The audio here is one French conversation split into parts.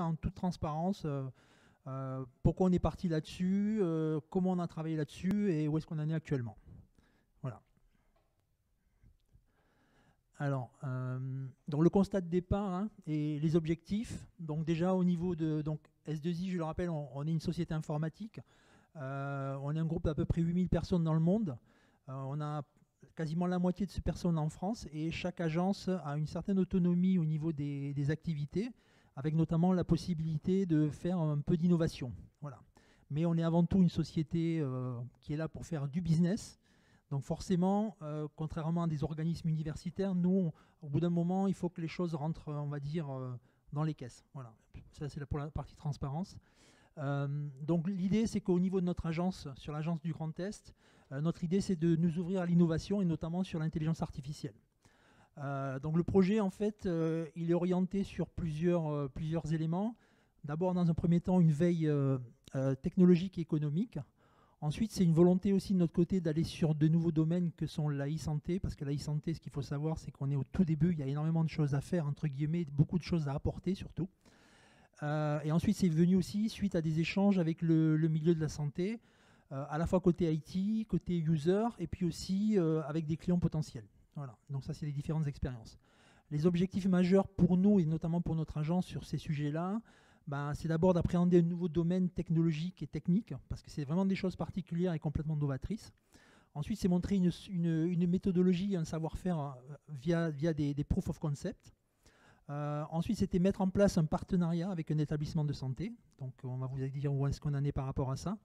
en toute transparence pourquoi on est parti là-dessus, comment on a travaillé là-dessus et où est-ce qu'on en est actuellement. Voilà. Alors, donc le constat de départ hein, et les objectifs. Donc déjà au niveau de donc S2I, je le rappelle, on est une société informatique. On est un groupe d'à peu près 8000 personnes dans le monde. On a quasiment la moitié de ces personnes en France et chaque agence a une certaine autonomie au niveau des activités, avec notamment la possibilité de faire un peu d'innovation. Voilà. Mais on est avant tout une société qui est là pour faire du business. Donc forcément, contrairement à des organismes universitaires, nous, au bout d'un moment, il faut que les choses rentrent, on va dire, dans les caisses. Voilà. Ça, c'est pour la partie transparence. Donc l'idée, c'est qu'au niveau de notre agence, sur l'agence du Grand Est, notre idée, c'est de nous ouvrir à l'innovation et notamment sur l'intelligence artificielle. Donc le projet, en fait, il est orienté sur plusieurs éléments. D'abord, dans un premier temps, une veille technologique et économique. Ensuite, c'est une volonté aussi de notre côté d'aller sur de nouveaux domaines que sont la e-santé, parce que la e-santé, ce qu'il faut savoir, c'est qu'on est au tout début, il y a énormément de choses à faire, entre guillemets, beaucoup de choses à apporter surtout. Et ensuite, c'est venu aussi suite à des échanges avec le milieu de la santé, à la fois côté IT, côté user, et puis aussi avec des clients potentiels. Voilà, donc ça, c'est les différentes expériences. Les objectifs majeurs pour nous, et notamment pour notre agence sur ces sujets-là, ben, c'est d'abord d'appréhender un nouveau domaine technologique et technique, parce que c'est vraiment des choses particulières et complètement novatrices. Ensuite, c'est montrer une méthodologie, un savoir-faire via des proof of concept. Ensuite, c'était mettre en place un partenariat avec un établissement de santé. Donc, on va vous dire où est-ce qu'on en est par rapport à ça.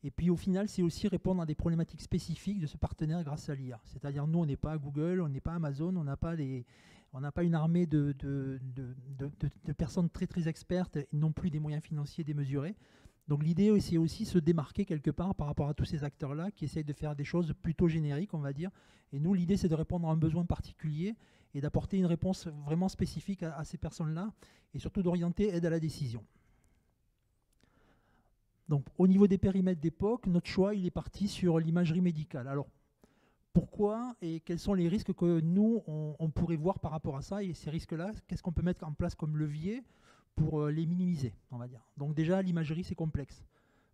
Et puis, au final, c'est aussi répondre à des problématiques spécifiques de ce partenaire grâce à l'IA. C'est-à-dire, nous, on n'est pas Google, on n'est pas Amazon, on n'a pas une armée de personnes très, très expertes et non plus des moyens financiers démesurés. Donc, l'idée, c'est aussi se démarquer quelque part par rapport à tous ces acteurs-là qui essayent de faire des choses plutôt génériques, on va dire. Et nous, l'idée, c'est de répondre à un besoin particulier et d'apporter une réponse vraiment spécifique à ces personnes-là et surtout d'orienter aide à la décision. Donc, au niveau des périmètres d'époque, notre choix, il est parti sur l'imagerie médicale. Alors, pourquoi et quels sont les risques que nous, on pourrait voir par rapport à ça? Et ces risques-là, qu'est-ce qu'on peut mettre en place comme levier pour les minimiser, on va dire. Donc déjà, l'imagerie, c'est complexe.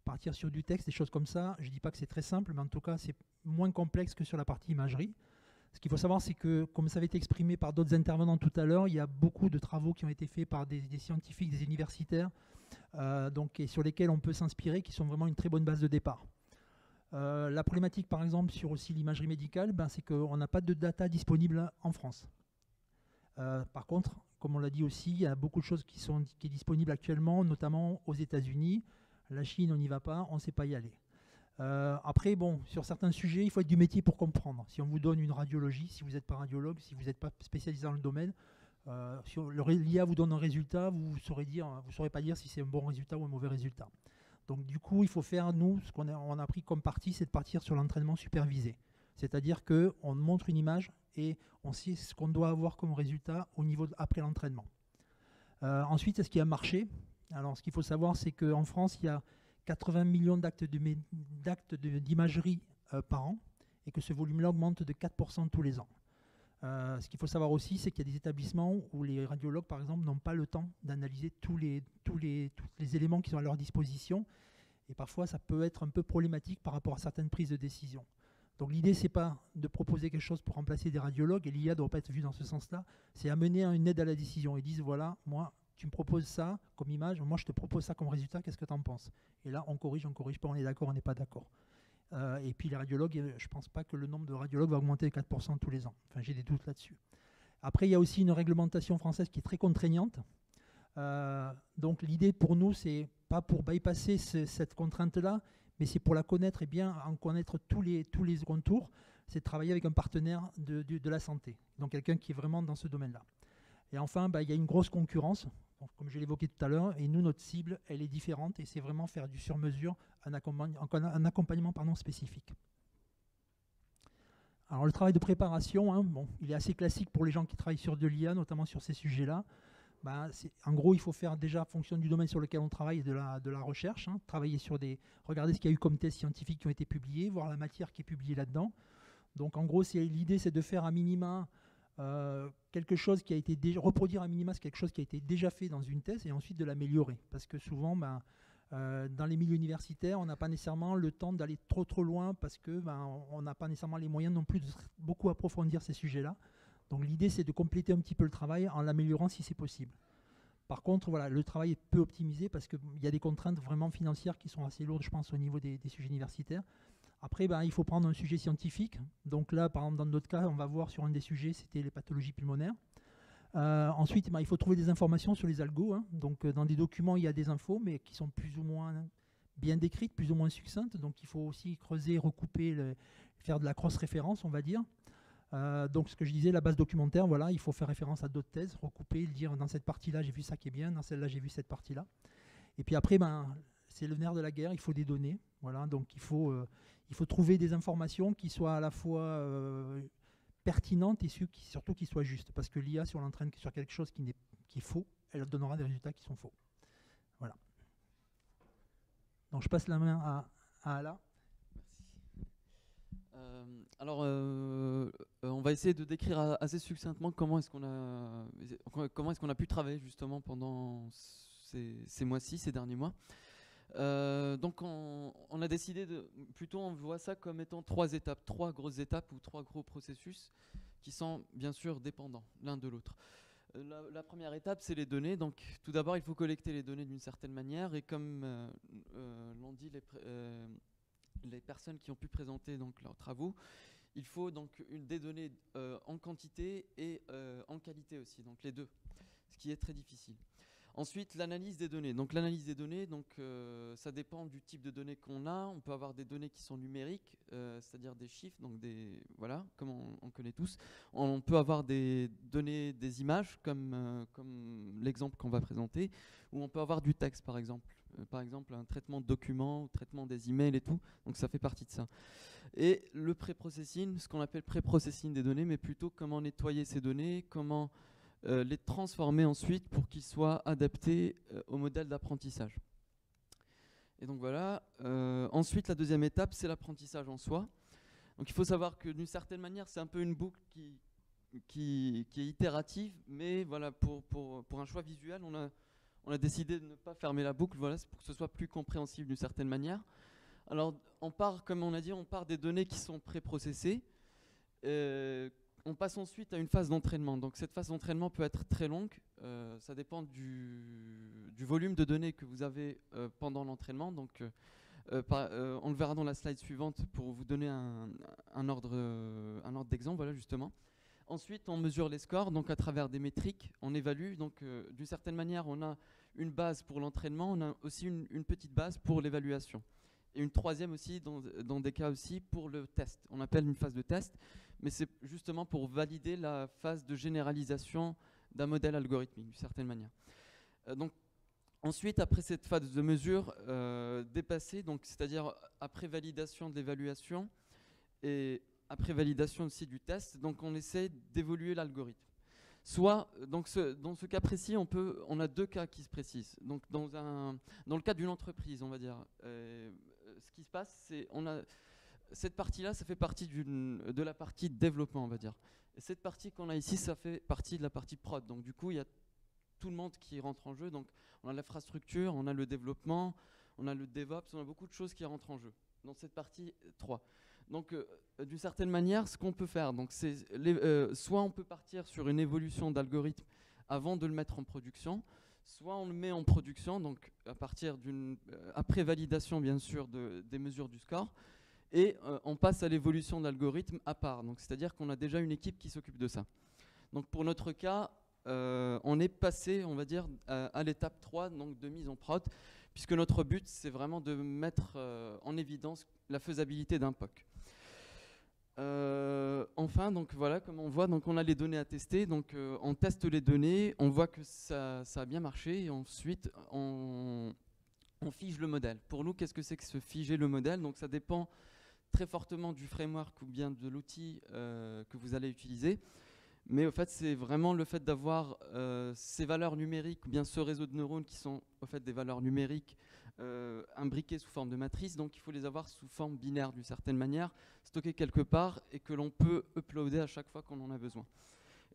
Partir sur du texte, des choses comme ça, je ne dis pas que c'est très simple, mais en tout cas, c'est moins complexe que sur la partie imagerie. Ce qu'il faut savoir, c'est que, comme ça avait été exprimé par d'autres intervenants tout à l'heure, il y a beaucoup de travaux qui ont été faits par des scientifiques, des universitaires, et sur lesquels on peut s'inspirer, qui sont vraiment une très bonne base de départ. La problématique, par exemple, sur aussi l'imagerie médicale, ben, c'est qu'on n'a pas de data disponible en France. Par contre, comme on l'a dit aussi, il y a beaucoup de choses qui est disponible actuellement, notamment aux États-Unis. La Chine, on n'y va pas, on ne sait pas y aller. Après, bon, sur certains sujets, il faut être du métier pour comprendre. Si on vous donne une radiologie, si vous n'êtes pas radiologue, si vous n'êtes pas spécialisé dans le domaine, si l'IA vous donne un résultat, vous ne saurez pas dire si c'est un bon résultat ou un mauvais résultat. Donc du coup, il faut faire, nous, ce qu'on a pris comme parti, c'est de partir sur l'entraînement supervisé. C'est-à-dire qu'on montre une image et on sait ce qu'on doit avoir comme résultat au niveau après l'entraînement. Ensuite, est-ce qu'il y a un marché? Alors, ce qu'il faut savoir, c'est qu'en France, il y a 80 millions d'actes d'imagerie par an et que ce volume-là augmente de 4% tous les ans. Ce qu'il faut savoir aussi, c'est qu'il y a des établissements où les radiologues, par exemple, n'ont pas le temps d'analyser tous les éléments qui sont à leur disposition. Et parfois, ça peut être un peu problématique par rapport à certaines prises de décision. Donc l'idée, ce n'est pas de proposer quelque chose pour remplacer des radiologues, et l'IA ne doit pas être vue dans ce sens-là, c'est amener une aide à la décision. Ils disent, voilà, moi, tu me proposes ça comme image, moi, je te propose ça comme résultat, qu'est-ce que tu en penses? Et là, on corrige pas, on est d'accord, on n'est pas d'accord. Et puis les radiologues, je ne pense pas que le nombre de radiologues va augmenter de 4% tous les ans. Enfin, j'ai des doutes là-dessus. Après, il y a aussi une réglementation française qui est très contraignante. Donc l'idée pour nous, c'est pas pour bypasser cette contrainte-là, mais c'est pour la connaître et bien en connaître tous les contours, c'est de travailler avec un partenaire de la santé, donc quelqu'un qui est vraiment dans ce domaine-là. Et enfin, il y a une grosse concurrence, donc, comme je l'évoquais tout à l'heure, et nous, notre cible, elle est différente, et c'est vraiment faire du sur-mesure, un accompagnement spécifique. Alors le travail de préparation, hein, bon, il est assez classique pour les gens qui travaillent sur de l'IA, notamment sur ces sujets-là. En gros, il faut faire déjà, en fonction du domaine sur lequel on travaille, de la recherche, hein, travailler sur regarder ce qu'il y a eu comme tests scientifiques qui ont été publiés, voir la matière qui est publiée là-dedans. Donc en gros, l'idée, c'est de faire à minima quelque chose qui a été reproduire à minima, c'est quelque chose qui a été déjà fait dans une thèse, et ensuite de l'améliorer. Parce que souvent, dans les milieux universitaires, on n'a pas nécessairement le temps d'aller trop loin, parce que on n'a pas nécessairement les moyens non plus de beaucoup approfondir ces sujets-là. Donc l'idée, c'est de compléter un petit peu le travail en l'améliorant si c'est possible. Par contre, voilà, le travail est peu optimisé parce qu'il y a des contraintes vraiment financières qui sont assez lourdes, je pense, au niveau des sujets universitaires. Après, il faut prendre un sujet scientifique. Donc là, par exemple, dans notre cas, on va voir sur un des sujets, c'était les pathologies pulmonaires. Ensuite, il faut trouver des informations sur les algos. Hein. Donc dans des documents, il y a des infos, mais qui sont plus ou moins bien décrites, plus ou moins succinctes. Donc il faut aussi creuser, recouper, faire de la cross-référence, on va dire. Donc ce que je disais, la base documentaire, voilà, il faut faire référence à d'autres thèses, recouper, dire dans cette partie-là, j'ai vu ça qui est bien, dans celle-là, j'ai vu cette partie-là. Et puis après, c'est le nerf de la guerre, il faut des données. Voilà, donc il faut trouver des informations qui soient à la fois pertinentes et surtout qui soient justes. Parce que l'IA, si on l'entraîne sur quelque chose qui est faux, elle donnera des résultats qui sont faux. Voilà. Donc je passe la main à Ala. Alors, on va essayer de décrire assez succinctement comment est-ce qu'on a pu travailler justement pendant ces mois-ci, ces derniers mois. Donc on a décidé plutôt on voit ça comme étant trois grosses étapes ou trois gros processus qui sont bien sûr dépendants l'un de l'autre. La première étape, c'est les données. Donc tout d'abord, il faut collecter les données d'une certaine manière, et comme l'ont dit les personnes qui ont pu présenter donc leurs travaux, il faut donc des données en quantité et en qualité aussi, donc les deux, ce qui est très difficile. Ensuite, l'analyse des données. Donc l'analyse des données, ça dépend du type de données qu'on a. On peut avoir des données qui sont numériques, c'est-à-dire des chiffres, donc voilà, comme on connaît tous. On peut avoir des données, des images, comme l'exemple qu'on va présenter, ou on peut avoir du texte, par exemple. Par exemple, un traitement de documents, traitement des emails et tout. Donc ça fait partie de ça. Et le pré-processing, ce qu'on appelle pré-processing des données, mais plutôt comment nettoyer ces données, comment les transformer ensuite pour qu'ils soient adaptés au modèle d'apprentissage. Et donc voilà. Ensuite, la deuxième étape, c'est l'apprentissage en soi. Donc il faut savoir que d'une certaine manière, c'est un peu une boucle qui est itérative, mais voilà, pour un choix visuel, on a décidé de ne pas fermer la boucle, voilà, c'est pour que ce soit plus compréhensible d'une certaine manière. Alors, comme on a dit, on part des données qui sont pré-processées. On passe ensuite à une phase d'entraînement. Donc cette phase d'entraînement peut être très longue. Ça dépend du volume de données que vous avez pendant l'entraînement. Donc on le verra dans la slide suivante pour vous donner un ordre d'exemple. Voilà, justement. Ensuite, on mesure les scores, donc à travers des métriques, on évalue. Donc, d'une certaine manière, on a une base pour l'entraînement, on a aussi une petite base pour l'évaluation. Et une troisième aussi, dans des cas aussi, pour le test. On appelle une phase de test, mais c'est justement pour valider la phase de généralisation d'un modèle algorithmique, d'une certaine manière. Donc, ensuite, après cette phase de mesure dépassée, c'est-à-dire après validation de l'évaluation et après validation aussi du test, donc on essaie d'évoluer l'algorithme. Soit, dans ce cas précis, on a deux cas qui se précisent. Donc dans le cas d'une entreprise, on va dire, ce qui se passe, c'est cette partie-là, ça fait partie de la partie développement, on va dire. Et cette partie qu'on a ici, ça fait partie de la partie prod. Donc du coup, il y a tout le monde qui rentre en jeu. Donc on a l'infrastructure, on a le développement, on a le DevOps, on a beaucoup de choses qui rentrent en jeu dans cette partie 3. Donc, d'une certaine manière, ce qu'on peut faire, c'est soit on peut partir sur une évolution d'algorithme avant de le mettre en production, soit on le met en production, donc à partir après validation bien sûr des mesures du score, et on passe à l'évolution de l'algorithme à part. Donc, c'est-à-dire qu'on a déjà une équipe qui s'occupe de ça. Donc, pour notre cas, on est passé, on va dire, à l'étape 3, donc de mise en prod, puisque notre but, c'est vraiment de mettre en évidence la faisabilité d'un POC. Enfin, donc voilà, comme on voit, donc on a les données à tester, donc on teste les données, on voit que ça a bien marché, et ensuite on fige le modèle. Pour nous, qu'est-ce que c'est que se figer le modèle? Donc ça dépend très fortement du framework ou bien de l'outil que vous allez utiliser. Mais au fait, c'est vraiment le fait d'avoir ces valeurs numériques ou bien ce réseau de neurones qui sont au fait des valeurs numériques imbriquées sous forme de matrice. Donc il faut les avoir sous forme binaire d'une certaine manière, stockées quelque part et que l'on peut uploader à chaque fois qu'on en a besoin.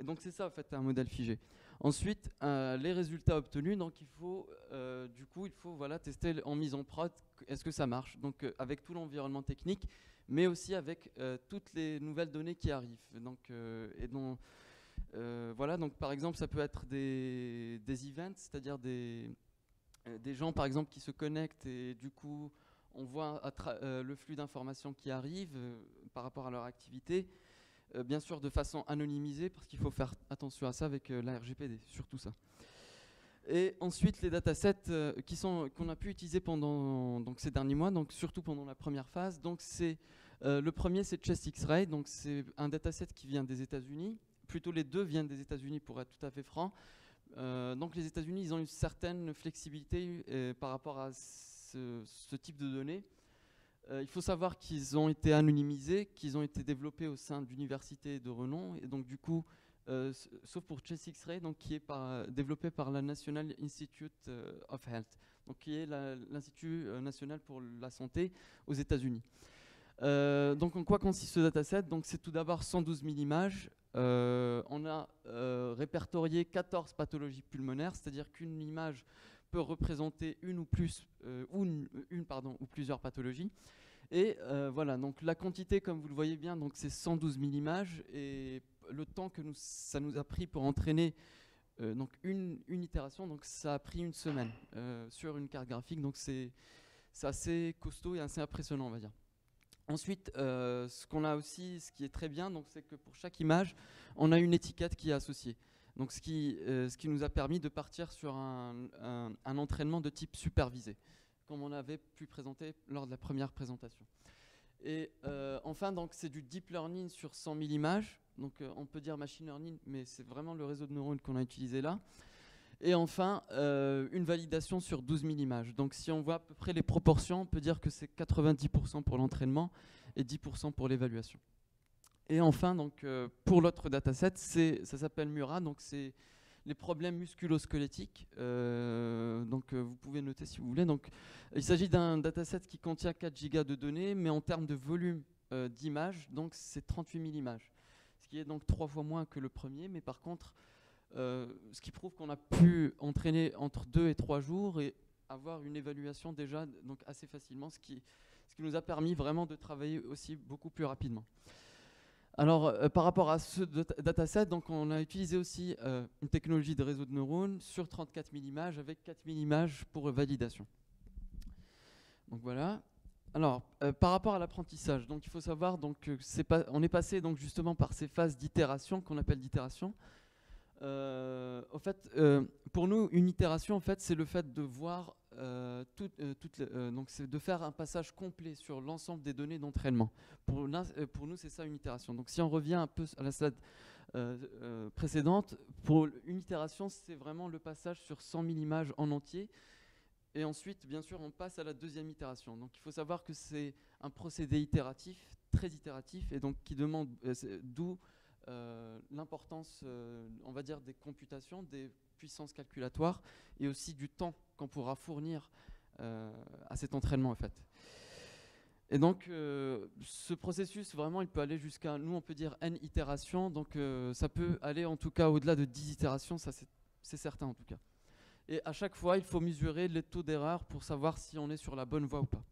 Et donc c'est ça en fait un modèle figé. Ensuite, les résultats obtenus, donc il faut voilà, tester en mise en prod, est-ce que ça marche, donc avec tout l'environnement technique, mais aussi avec toutes les nouvelles données qui arrivent. Donc, voilà, donc par exemple ça peut être des events, c'est-à-dire des gens par exemple qui se connectent et du coup on voit le flux d'informations qui arrive par rapport à leur activité. Bien sûr de façon anonymisée, parce qu'il faut faire attention à ça avec la RGPD, surtout ça. Et ensuite les datasets qu'on a pu utiliser pendant ces derniers mois, donc surtout pendant la première phase. Donc le premier c'est Chest X-Ray, donc c'est un dataset qui vient des États-Unis. Plutôt les deux viennent des États-Unis pour être tout à fait franc. Donc les États-Unis ils ont une certaine flexibilité par rapport à ce type de données. Il faut savoir qu'ils ont été anonymisés, qu'ils ont été développés au sein d'universités de renom, et donc du coup, sauf pour Chest X-Ray, donc qui est développé par la National Institute of Health, donc qui est l'Institut national pour la santé aux États-Unis. Donc en quoi consiste ce dataset? Donc c'est tout d'abord 112 000 images. On a répertorié 14 pathologies pulmonaires, c'est-à-dire qu'une image peut représenter une ou plusieurs pathologies. Et voilà, donc la quantité, comme vous le voyez bien, donc c'est 112 000 images, et le temps que ça nous a pris pour entraîner donc une itération, donc ça a pris une semaine sur une carte graphique, donc c'est assez costaud et assez impressionnant, on va dire. Ensuite, ce qu'on a aussi, ce qui est très bien, donc c'est que pour chaque image, on a une étiquette qui est associée. Donc ce qui nous a permis de partir sur un entraînement de type supervisé, comme on avait pu présenter lors de la première présentation. Et enfin, donc c'est du deep learning sur 100 000 images. Donc on peut dire machine learning, mais c'est vraiment le réseau de neurones qu'on a utilisé là. Et enfin, une validation sur 12 000 images. Donc si on voit à peu près les proportions, on peut dire que c'est 90% pour l'entraînement et 10% pour l'évaluation. Et enfin, donc, pour l'autre dataset, ça s'appelle Mura, donc c'est les problèmes musculo-squelettiques. Donc vous pouvez noter si vous voulez. Donc, il s'agit d'un dataset qui contient 4 gigas de données, mais en termes de volume d'images, donc c'est 38 000 images. Ce qui est donc 3 fois moins que le premier, mais par contre, ce qui prouve qu'on a pu entraîner entre 2 et 3 jours et avoir une évaluation déjà donc assez facilement, ce qui nous a permis vraiment de travailler aussi beaucoup plus rapidement. Alors, par rapport à ce dataset, donc on a utilisé aussi une technologie de réseau de neurones sur 34 000 images avec 4 000 images pour validation. Donc voilà. Alors, par rapport à l'apprentissage, donc il faut savoir donc on est passé donc justement par ces phases d'itération qu'on appelle d'itération. En fait, pour nous, une itération, en fait, c'est le fait de voir donc c'est de faire un passage complet sur l'ensemble des données d'entraînement. Pour nous, c'est ça une itération. Donc, si on revient un peu à la slide précédente, pour une itération, c'est vraiment le passage sur 100 000 images en entier. Et ensuite, bien sûr, on passe à la deuxième itération. Donc, il faut savoir que c'est un procédé itératif, très itératif, et donc qui demande, d'où l'importance, on va dire, des computations, des puissances calculatoires et aussi du temps qu'on pourra fournir à cet entraînement en fait. Et donc ce processus vraiment il peut aller jusqu'à, nous on peut dire n itérations, donc ça peut aller en tout cas au-delà de 10 itérations, ça c'est certain en tout cas. Et à chaque fois il faut mesurer les taux d'erreur pour savoir si on est sur la bonne voie ou pas.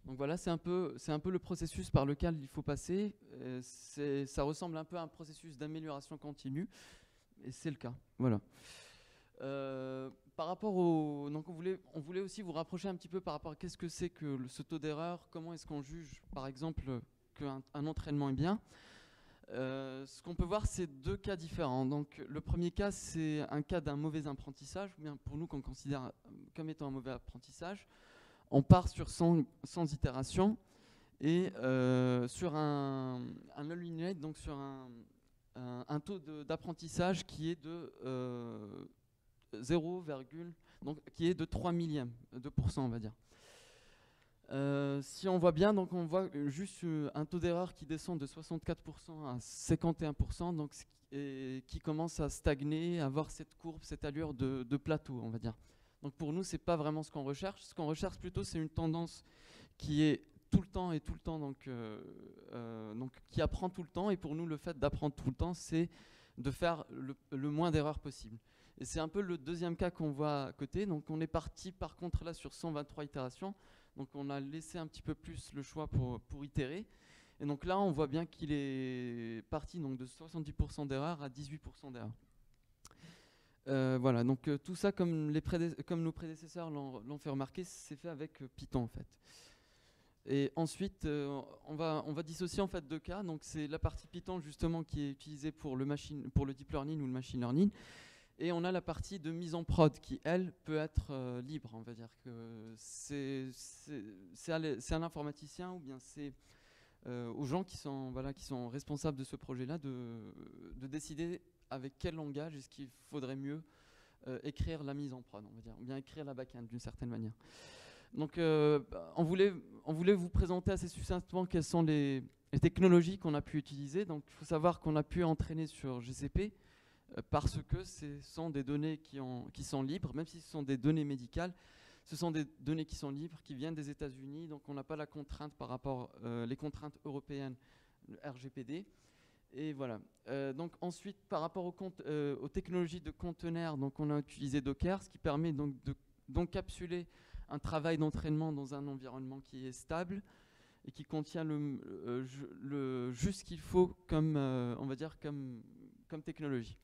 Donc voilà, c'est un peu le processus par lequel il faut passer. Ça ressemble un peu à un processus d'amélioration continue, et c'est le cas. Voilà. Par rapport donc on voulait aussi vous rapprocher un petit peu par rapport à qu'est-ce que c'est que ce taux d'erreur, comment est-ce qu'on juge, par exemple, qu'un entraînement est bien. Ce qu'on peut voir, c'est deux cas différents. Donc le premier cas, c'est un cas d'un mauvais apprentissage, ou bien pour nous qu'on considère comme étant un mauvais apprentissage. On part sur 100 itérations et sur un null rate, donc sur un taux d'apprentissage qui est de 0, donc qui est de 3 millièmes de %, on va dire. Si on voit bien, donc on voit juste un taux d'erreur qui descend de 64% à 51%, donc qui commence à stagner, à avoir cette courbe, cette allure de plateau, on va dire. Donc pour nous, c'est pas vraiment ce qu'on recherche. Ce qu'on recherche plutôt, c'est une tendance qui est tout le temps et tout le temps, donc qui apprend tout le temps. Et pour nous, le fait d'apprendre tout le temps, c'est de faire le moins d'erreurs possible. Et c'est un peu le deuxième cas qu'on voit à côté. Donc on est parti par contre là sur 123 itérations. Donc on a laissé un petit peu plus le choix pour itérer. Et donc là on voit bien qu'il est parti donc de 70% d'erreurs à 18% d'erreurs. Voilà, donc tout ça, comme nos prédécesseurs l'ont fait remarquer, c'est fait avec Python en fait. Et ensuite, on va dissocier en fait deux cas. Donc c'est la partie Python justement qui est utilisée pour le deep learning ou le machine learning. Et on a la partie de mise en prod qui, elle, peut être libre. On va dire que c'est à l'informaticien ou bien c'est aux gens qui sont responsables de ce projet-là de décider avec quel langage est-ce qu'il faudrait mieux écrire la mise en prod, on va dire, ou bien écrire la back-end d'une certaine manière. Donc on voulait vous présenter assez succinctement quelles sont les technologies qu'on a pu utiliser. Donc il faut savoir qu'on a pu entraîner sur GCP parce que ce sont des données qui sont libres, même si ce sont des données médicales, ce sont des données qui sont libres, qui viennent des États-Unis, donc on n'a pas la contrainte par rapport les contraintes européennes, le RGPD. Et voilà. Donc ensuite, par rapport aux technologies de conteneurs, donc on a utilisé Docker, ce qui permet donc d'encapsuler un travail d'entraînement dans un environnement qui est stable et qui contient le juste qu'il faut comme, on va dire, comme technologie.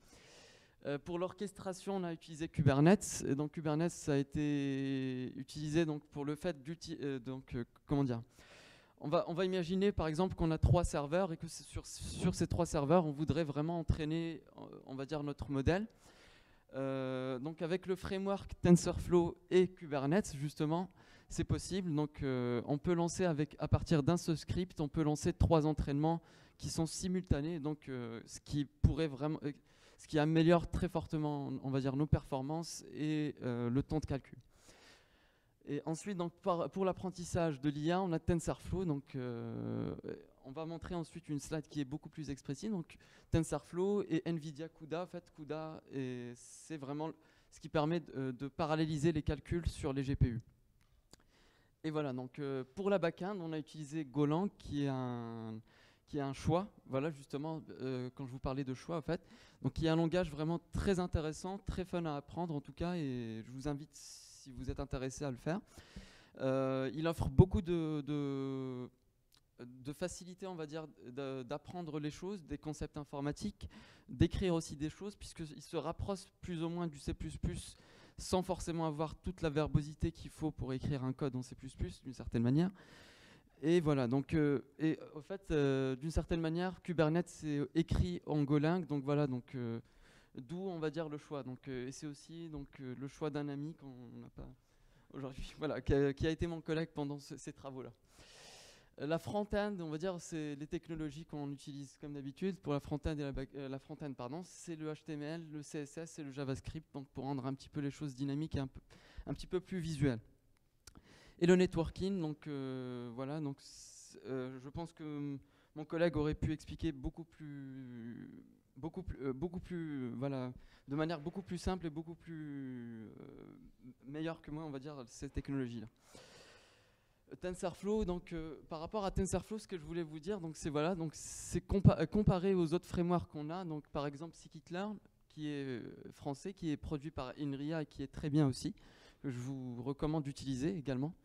Pour l'orchestration, on a utilisé Kubernetes. Et donc Kubernetes, ça a été utilisé donc, pour le fait d'utiliser... comment dire ? On va imaginer par exemple qu'on a 3 serveurs et que sur ces 3 serveurs, on voudrait vraiment entraîner, on va dire, notre modèle. Donc avec le framework TensorFlow et Kubernetes, justement, c'est possible. Donc on peut lancer à partir d'un seul script, on peut lancer 3 entraînements qui sont simultanés, donc ce qui améliore très fortement, on va dire, nos performances et le temps de calcul. Et ensuite, donc, pour l'apprentissage de l'IA, on a TensorFlow. Donc, on va montrer ensuite une slide qui est beaucoup plus expressive. Donc, TensorFlow et NVIDIA CUDA. En fait, CUDA, c'est vraiment ce qui permet de paralléliser les calculs sur les GPU. Et voilà, donc pour la back-end, on a utilisé Golang, qui est un choix. Voilà, justement, quand je vous parlais de choix, en fait. Donc, qui est un langage vraiment très intéressant, très fun à apprendre, en tout cas. Et je vous invite, si vous êtes intéressé à le faire. Il offre beaucoup de facilité, on va dire, d'apprendre les choses, des concepts informatiques, d'écrire aussi des choses, puisqu'il se rapproche plus ou moins du C++, sans forcément avoir toute la verbosité qu'il faut pour écrire un code en C++, d'une certaine manière. Et voilà, donc, et au fait, d'une certaine manière, Kubernetes c'est écrit en Golang, donc voilà, donc... d'où on va dire le choix. Donc, et c'est aussi donc, le choix d'un ami qu'on n'a pas aujourd'hui, voilà, qui a été mon collègue pendant ces travaux-là. La front-end, on va dire, c'est les technologies qu'on utilise comme d'habitude. Pour la front-end, la front-end, pardon, c'est le HTML, le CSS et le JavaScript, donc pour rendre un petit peu les choses dynamiques et un petit peu plus visuelles. Et le networking, donc voilà, donc je pense que mon collègue aurait pu expliquer beaucoup plus, voilà, de manière beaucoup plus simple et beaucoup plus meilleure que moi, on va dire, ces technologies-là. TensorFlow, donc par rapport à TensorFlow, ce que je voulais vous dire, donc c'est voilà, donc c'est comparé aux autres frameworks qu'on a, donc par exemple Scikit-learn, qui est français, qui est produit par Inria et qui est très bien aussi, que je vous recommande d'utiliser également.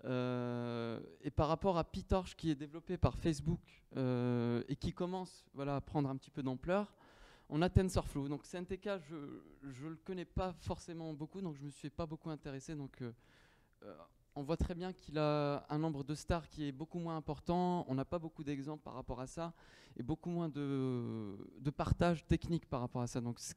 Et par rapport à PyTorch, qui est développé par Facebook et qui commence, voilà, à prendre un petit peu d'ampleur, on a TensorFlow. Donc CNTK, je le connais pas forcément beaucoup, donc je me suis pas beaucoup intéressé. Donc on voit très bien qu'il a un nombre de stars qui est beaucoup moins important. On n'a pas beaucoup d'exemples par rapport à ça et beaucoup moins de partage technique par rapport à ça. Donc ce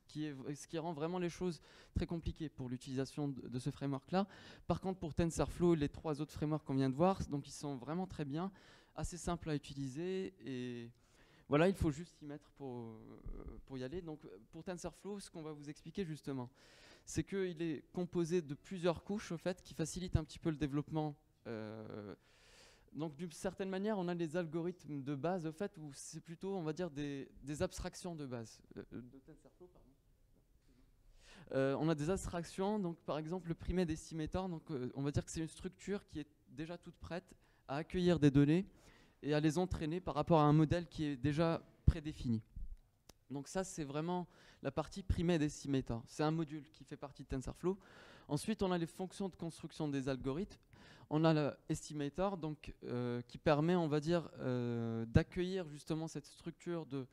qui rend vraiment les choses très compliquées pour l'utilisation de ce framework-là. Par contre, pour TensorFlow, les 3 autres frameworks qu'on vient de voir, donc ils sont vraiment très bien, assez simples à utiliser et voilà, il faut juste y mettre pour y aller. Donc pour TensorFlow, ce qu'on va vous expliquer justement, c'est qu'il est composé de plusieurs couches, au fait, qui facilitent un petit peu le développement. Donc d'une certaine manière, on a des algorithmes de base, au fait, où c'est plutôt, on va dire, des abstractions de base. De TensorFlow, pardon. On a des abstractions, donc par exemple le Pre-Med Estimator, donc on va dire que c'est une structure qui est déjà toute prête à accueillir des données et à les entraîner par rapport à un modèle qui est déjà prédéfini. Donc ça, c'est vraiment la partie Pre-Med Estimator. C'est un module qui fait partie de TensorFlow. Ensuite, on a les fonctions de construction des algorithmes. On a le estimator, donc, qui permet, on va dire, d'accueillir justement cette structure de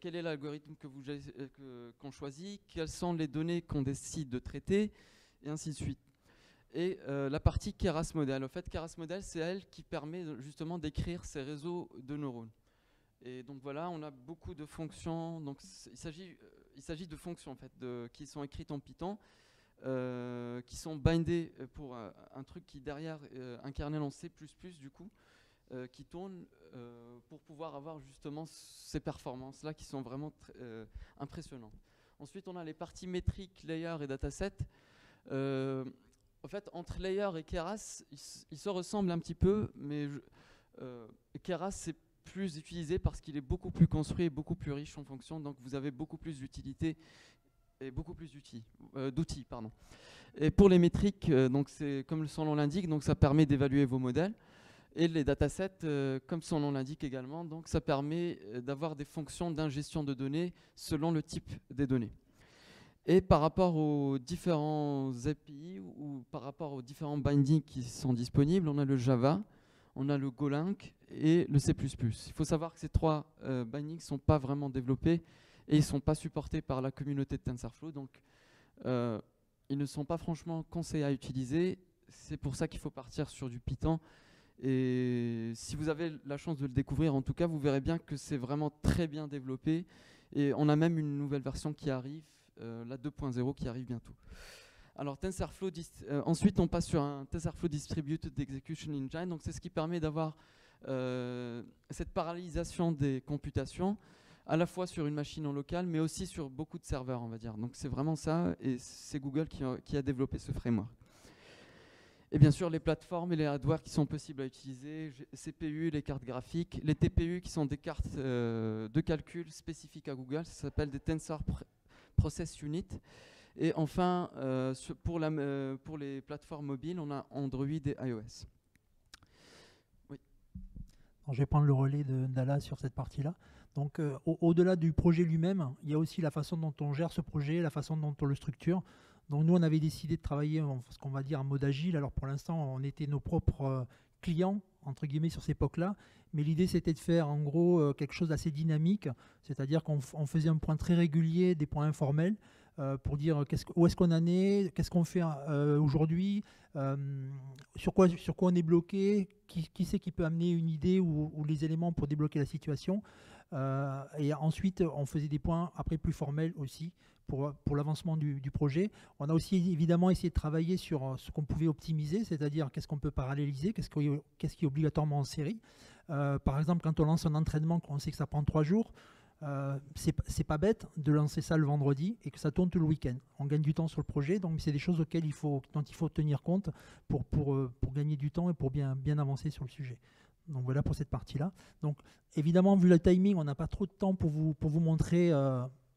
quel est l'algorithme qu'on choisit, quelles sont les données qu'on décide de traiter, et ainsi de suite. Et la partie Keras Model. En fait, Keras Model, c'est elle qui permet justement d'écrire ces réseaux de neurones. Et donc voilà, on a beaucoup de fonctions. Donc il s'agit de fonctions en fait, qui sont écrites en Python, qui sont bindées pour un truc qui derrière un kernel en C++ du coup, qui tourne pour pouvoir avoir justement ces performances-là qui sont vraiment impressionnantes. Ensuite, on a les parties métriques, layer et dataset. En fait, entre layer et Keras, ils se ressemblent un petit peu, mais Keras, c'est plus utilisé parce qu'il est beaucoup plus construit et beaucoup plus riche en fonctions, donc vous avez beaucoup plus d'utilité et beaucoup plus d'outils. Et pour les métriques, donc c'est comme son nom l'indique, donc ça permet d'évaluer vos modèles. Et les datasets, comme son nom l'indique également, donc ça permet d'avoir des fonctions d'ingestion de données selon le type des données. Et par rapport aux différents API ou par rapport aux différents bindings qui sont disponibles, on a le Java, on a le Golang et le C++. Il faut savoir que ces trois bindings ne sont pas vraiment développés et ils ne sont pas supportés par la communauté de TensorFlow. Donc, ils ne sont pas franchement conseillés à utiliser. C'est pour ça qu'il faut partir sur du Python. Et si vous avez la chance de le découvrir, en tout cas, vous verrez bien que c'est vraiment très bien développé. Et on a même une nouvelle version qui arrive, la 2.0 qui arrive bientôt. Alors TensorFlow, ensuite on passe sur un TensorFlow Distributed Execution Engine. Donc c'est ce qui permet d'avoir cette parallélisation des computations à la fois sur une machine en local, mais aussi sur beaucoup de serveurs, on va dire. Donc c'est vraiment ça, et c'est Google qui a développé ce framework. Et bien sûr les plateformes et les hardware qui sont possibles à utiliser, CPU, les cartes graphiques, les TPU qui sont des cartes de calcul spécifiques à Google, ça s'appelle des Tensor Process Unit. Et enfin, pour les plateformes mobiles, on a Android et iOS. Oui. Alors, je vais prendre le relais d'Ala sur cette partie-là. Donc, au-delà du projet lui-même, il y a aussi la façon dont on gère ce projet, la façon dont on le structure. Donc, nous, on avait décidé de travailler ce qu'on va dire en mode agile. Alors, pour l'instant, on était nos propres clients, entre guillemets, sur cette époque-là. Mais l'idée, c'était de faire, en gros, quelque chose d'assez dynamique. C'est-à-dire qu'on faisait un point très régulier, des points informels, pour dire où est-ce qu'on en est, qu'est-ce qu'on fait aujourd'hui, sur quoi on est bloqué, qui c'est qui peut amener une idée ou les éléments pour débloquer la situation. Et ensuite, on faisait des points après plus formels aussi pour l'avancement du projet. On a aussi évidemment essayé de travailler sur ce qu'on pouvait optimiser, c'est-à-dire qu'est-ce qu'on peut paralléliser, qu'est-ce qui est obligatoirement en série. Par exemple, quand on lance un entraînement, on sait que ça prend 3 jours, c'est pas bête de lancer ça le vendredi et que ça tourne tout le week-end. On gagne du temps sur le projet, donc c'est des choses dont il faut tenir compte pour gagner du temps et pour bien avancer sur le sujet. Donc voilà pour cette partie-là. Donc évidemment, vu le timing, on n'a pas trop de temps pour vous montrer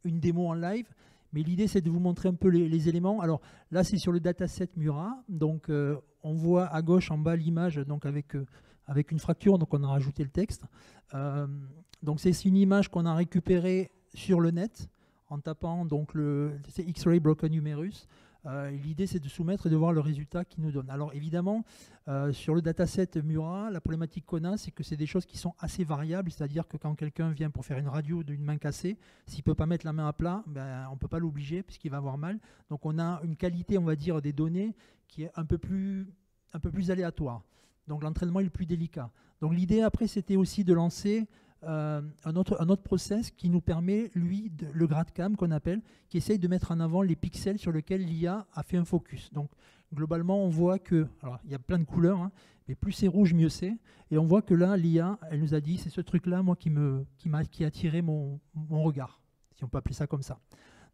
une démo en live, mais l'idée c'est de vous montrer un peu les éléments. Alors là, c'est sur le dataset Murat. Donc on voit à gauche en bas l'image donc avec une fracture, donc on a rajouté le texte. Donc c'est une image qu'on a récupérée sur le net en tapant donc c'est X-ray broken humerus. L'idée c'est de soumettre et de voir le résultat qu'il nous donne. Alors évidemment sur le dataset Murat, la problématique qu'on a, c'est que c'est des choses qui sont assez variables, c'est-à-dire que quand quelqu'un vient pour faire une radio d'une main cassée, s'il ne peut pas mettre la main à plat, on ne peut pas l'obliger puisqu'il va avoir mal. Donc on a une qualité, on va dire, des données qui est un peu plus aléatoire. Donc l'entraînement est le plus délicat. Donc l'idée après c'était aussi de lancer un autre process qui nous permet, lui, le GradCam qu'on appelle, qui essaye de mettre en avant les pixels sur lesquels l'IA a fait un focus. Donc globalement, on voit que, alors il y a plein de couleurs, hein, mais plus c'est rouge, mieux c'est. Et on voit que là, l'IA, elle nous a dit, c'est ce truc-là, moi, qui a attiré mon regard, si on peut appeler ça comme ça.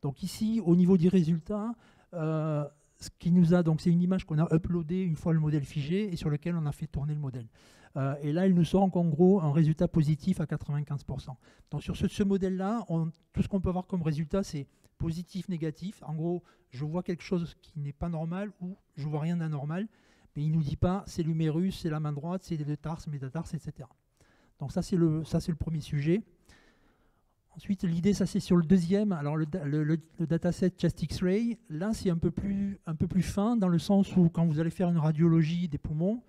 Donc ici, au niveau du résultat, ce qui nous a, donc c'est une image qu'on a uploadée une fois le modèle figé et sur lequel on a fait tourner le modèle. Et là, il nous sort en gros un résultat positif à 95%. Donc sur ce modèle-là, tout ce qu'on peut avoir comme résultat, c'est positif, négatif. En gros, je vois quelque chose qui n'est pas normal ou je vois rien d'anormal, mais il ne nous dit pas c'est l'humérus, c'est la main droite, c'est le tarse, métatarse, etc. Donc ça, c'est le premier sujet. Ensuite, l'idée, ça c'est sur le deuxième. Alors le dataset Chest X-ray, là c'est un peu plus fin dans le sens où quand vous allez faire une radiologie des poumons,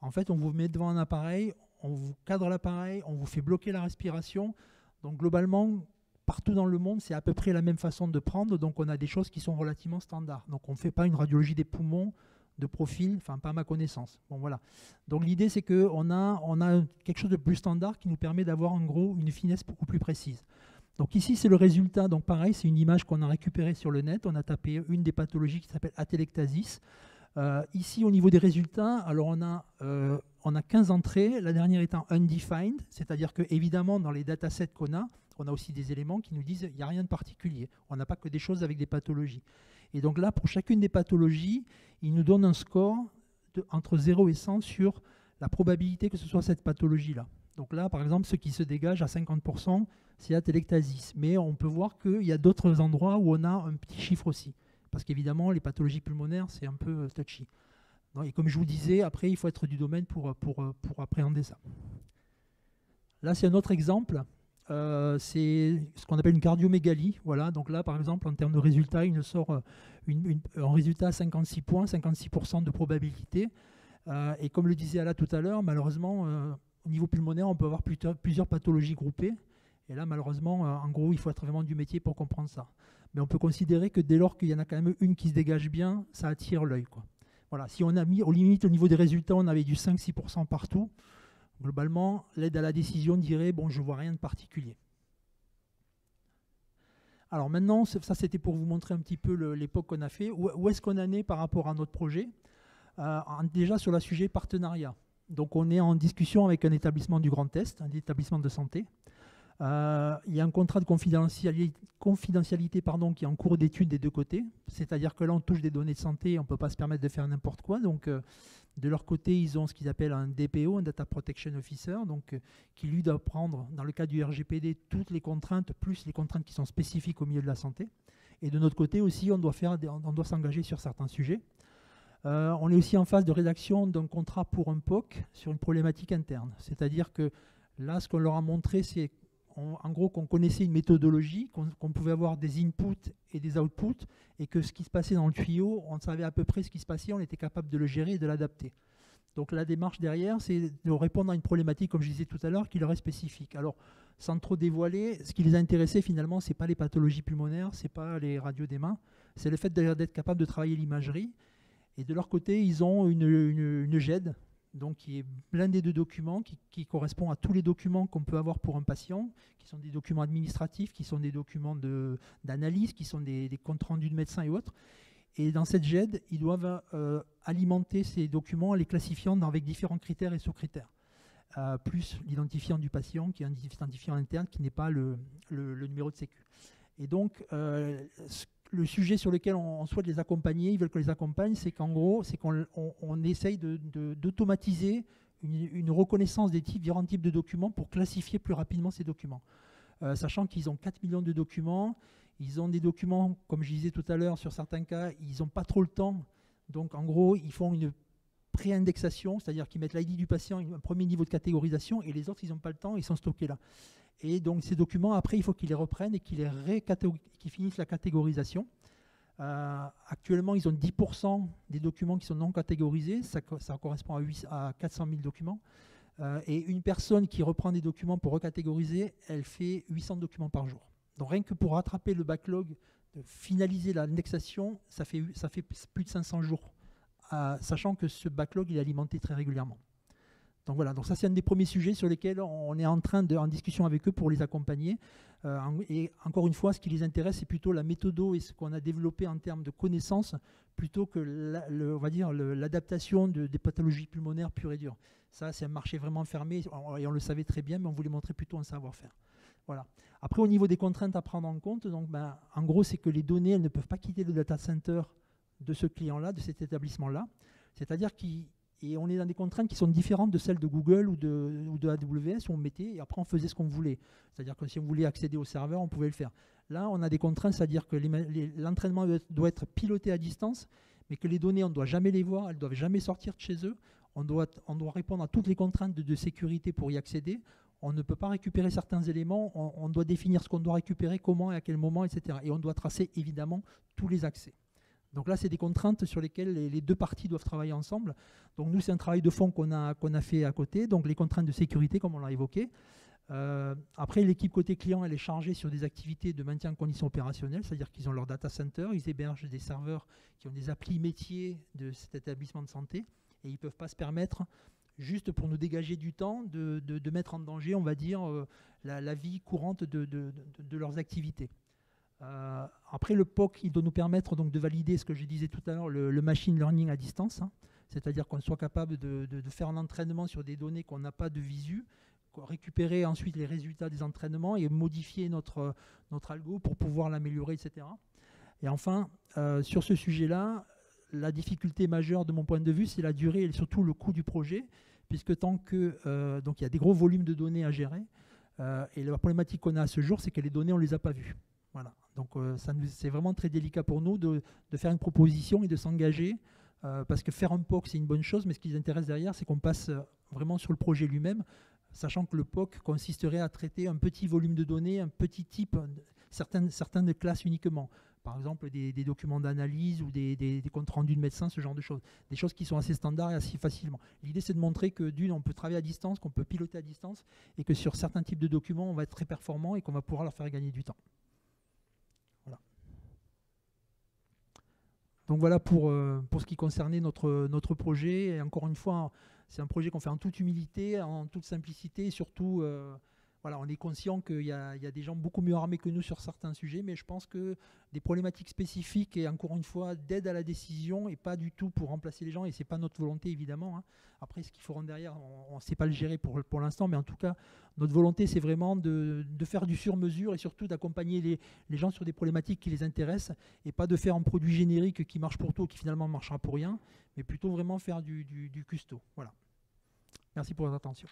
en fait on vous met devant un appareil, on vous cadre l'appareil, on vous fait bloquer la respiration. Donc globalement, partout dans le monde, c'est à peu près la même façon de prendre. Donc on a des choses qui sont relativement standards. Donc on ne fait pas une radiologie des poumons de profil, enfin pas à ma connaissance. Bon voilà. Donc l'idée c'est qu'on a quelque chose de plus standard qui nous permet d'avoir en gros une finesse beaucoup plus précise. Donc ici c'est le résultat, donc pareil c'est une image qu'on a récupérée sur le net, on a tapé une des pathologies qui s'appelle atelectasis. Ici au niveau des résultats, alors on a 15 entrées, la dernière étant undefined, c'est-à-dire que évidemment dans les datasets qu'on a, on a aussi des éléments qui nous disent qu'il n'y a rien de particulier, on n'a pas que des choses avec des pathologies. Et donc là, pour chacune des pathologies, il nous donne un score entre 0 et 100 sur la probabilité que ce soit cette pathologie-là. Donc là, par exemple, ce qui se dégage à 50%, c'est atelectasis. Mais on peut voir qu'il y a d'autres endroits où on a un petit chiffre aussi. Parce qu'évidemment, les pathologies pulmonaires, c'est un peu touchy. Et comme je vous disais, après, il faut être du domaine pour appréhender ça. Là, c'est un autre exemple. C'est ce qu'on appelle une cardiomégalie. Voilà, donc là, par exemple, en termes de résultats, il nous sort un résultat à 56 points, 56% de probabilité. Et comme le disait Ala tout à l'heure, malheureusement, au niveau pulmonaire, on peut avoir plusieurs pathologies groupées. Et là, malheureusement, en gros, il faut être vraiment du métier pour comprendre ça. Mais on peut considérer que dès lors qu'il y en a quand même une qui se dégage bien, ça attire l'œil, quoi. Voilà, si on a mis, aux limites, au niveau des résultats, on avait du 5-6% partout. Globalement, l'aide à la décision dirait, bon, je ne vois rien de particulier. Alors maintenant, ça c'était pour vous montrer un petit peu l'époque qu'on a fait. Où est-ce qu'on en est par rapport à notre projet? Déjà sur le sujet partenariat. Donc on est en discussion avec un établissement du Grand Est, un établissement de santé. Il y a un contrat de confidentialité qui est en cours d'étude des deux côtés. C'est-à-dire que là, on touche des données de santé, on ne peut pas se permettre de faire n'importe quoi. Donc, de leur côté, ils ont ce qu'ils appellent un DPO, un Data Protection Officer, donc, qui lui doit prendre, dans le cas du RGPD, toutes les contraintes, plus les contraintes qui sont spécifiques au milieu de la santé. Et de notre côté aussi, on doit s'engager sur certains sujets. On est aussi en phase de rédaction d'un contrat pour un POC sur une problématique interne. C'est-à-dire que là, ce qu'on leur a montré, c'est en gros qu'on connaissait une méthodologie, qu'on pouvait avoir des inputs et des outputs, et que ce qui se passait dans le tuyau, on savait à peu près ce qui se passait, on était capable de le gérer et de l'adapter. Donc la démarche derrière, c'est de répondre à une problématique, comme je disais tout à l'heure, qui leur est spécifique. Alors, sans trop dévoiler, ce qui les a intéressés finalement, ce n'est pas les pathologies pulmonaires, ce n'est pas les radios des mains, c'est le fait d'être capable de travailler l'imagerie. Et de leur côté, ils ont une GED, donc qui est blindée de documents, qui correspond à tous les documents qu'on peut avoir pour un patient, qui sont des documents administratifs, qui sont des documents d'analyse, qui sont des comptes rendus de médecins et autres. Et dans cette GED, ils doivent alimenter ces documents en les classifiant avec différents critères et sous-critères. Plus l'identifiant du patient, qui est un identifiant interne, qui n'est pas le numéro de sécu. Et donc, le sujet sur lequel on souhaite les accompagner, ils veulent qu'on les accompagne, c'est qu'en gros, c'est qu'on essaye d'automatiser une reconnaissance des différents types de documents pour classifier plus rapidement ces documents. Sachant qu'ils ont 4 millions de documents, ils ont des documents, comme je disais tout à l'heure, sur certains cas, ils n'ont pas trop le temps. Donc en gros, ils font une pré-indexation, c'est-à-dire qu'ils mettent l'ID du patient, un premier niveau de catégorisation, et les autres, ils n'ont pas le temps, ils sont stockés là. Et donc ces documents, après, il faut qu'ils les reprennent et qu'ils finissent la catégorisation. Actuellement, ils ont 10% des documents qui sont non catégorisés, ça correspond à 400 000 documents. Et une personne qui reprend des documents pour recatégoriser, elle fait 800 documents par jour. Donc rien que pour rattraper le backlog, de finaliser l'indexation, ça fait plus de 500 jours, sachant que ce backlog il est alimenté très régulièrement. Donc voilà, donc ça c'est un des premiers sujets sur lesquels on est en discussion avec eux pour les accompagner. Et encore une fois, ce qui les intéresse, c'est plutôt la méthodo et ce qu'on a développé en termes de connaissances, plutôt que l'adaptation des pathologies pulmonaires pures et dures. Ça, c'est un marché vraiment fermé, et on le savait très bien, mais on voulait montrer plutôt un savoir-faire. Voilà. Après, au niveau des contraintes à prendre en compte, donc, en gros, c'est que les données, elles ne peuvent pas quitter le data center de ce client-là, de cet établissement-là. C'est-à-dire et on est dans des contraintes qui sont différentes de celles de Google ou de AWS, où on mettait, et après on faisait ce qu'on voulait. C'est-à-dire que si on voulait accéder au serveur, on pouvait le faire. Là, on a des contraintes, c'est-à-dire que l'entraînement doit être piloté à distance, mais que les données, on ne doit jamais les voir, elles ne doivent jamais sortir de chez eux. On doit répondre à toutes les contraintes de sécurité pour y accéder. on ne peut pas récupérer certains éléments, on doit définir ce qu'on doit récupérer, comment et à quel moment, etc. Et on doit tracer évidemment tous les accès. Donc là, c'est des contraintes sur lesquelles les deux parties doivent travailler ensemble. Donc nous, c'est un travail de fond qu'on a fait à côté, donc les contraintes de sécurité, comme on l'a évoqué. Après, l'équipe côté client, elle est chargée sur des activités de maintien en condition opérationnelle, c'est-à-dire qu'ils ont leur data center, ils hébergent des serveurs qui ont des applis métiers de cet établissement de santé, et ils ne peuvent pas se permettre, juste pour nous dégager du temps, de mettre en danger, on va dire, la vie courante de leurs activités. Après, le POC, il doit nous permettre donc de valider ce que je disais tout à l'heure, le machine learning à distance, hein, c'est-à-dire qu'on soit capable de faire un entraînement sur des données qu'on n'a pas de visu, récupérer ensuite les résultats des entraînements et modifier notre algo pour pouvoir l'améliorer, etc. Et enfin, sur ce sujet-là, la difficulté majeure de mon point de vue, c'est la durée et surtout le coût du projet, puisque tant que donc il y a des gros volumes de données à gérer, et la problématique qu'on a à ce jour, c'est que les données, on ne les a pas vues. Voilà. Donc c'est vraiment très délicat pour nous de faire une proposition et de s'engager, parce que faire un POC, c'est une bonne chose, mais ce qui les intéresse derrière, c'est qu'on passe vraiment sur le projet lui-même, sachant que le POC consisterait à traiter un petit volume de données, un petit type, certaines classes uniquement. Par exemple, des documents d'analyse ou des comptes rendus de médecins, ce genre de choses. Des choses qui sont assez standards et assez facilement. L'idée, c'est de montrer que on peut travailler à distance, qu'on peut piloter à distance, et que sur certains types de documents, on va être très performant et qu'on va pouvoir leur faire gagner du temps. Voilà. Donc voilà pour ce qui concernait notre projet. Et encore une fois, c'est un projet qu'on fait en toute humilité, en toute simplicité, et surtout, voilà, on est conscient qu'il y a des gens beaucoup mieux armés que nous sur certains sujets, mais je pense que des problématiques spécifiques et encore une fois d'aide à la décision et pas du tout pour remplacer les gens, et ce n'est pas notre volonté évidemment, hein. Après, ce qu'ils feront derrière, on ne sait pas le gérer pour l'instant, mais en tout cas, notre volonté, c'est vraiment de faire du sur-mesure et surtout d'accompagner les gens sur des problématiques qui les intéressent et pas de faire un produit générique qui marche pour tout, qui finalement ne marchera pour rien, mais plutôt vraiment faire du custo. Voilà. Merci pour votre attention.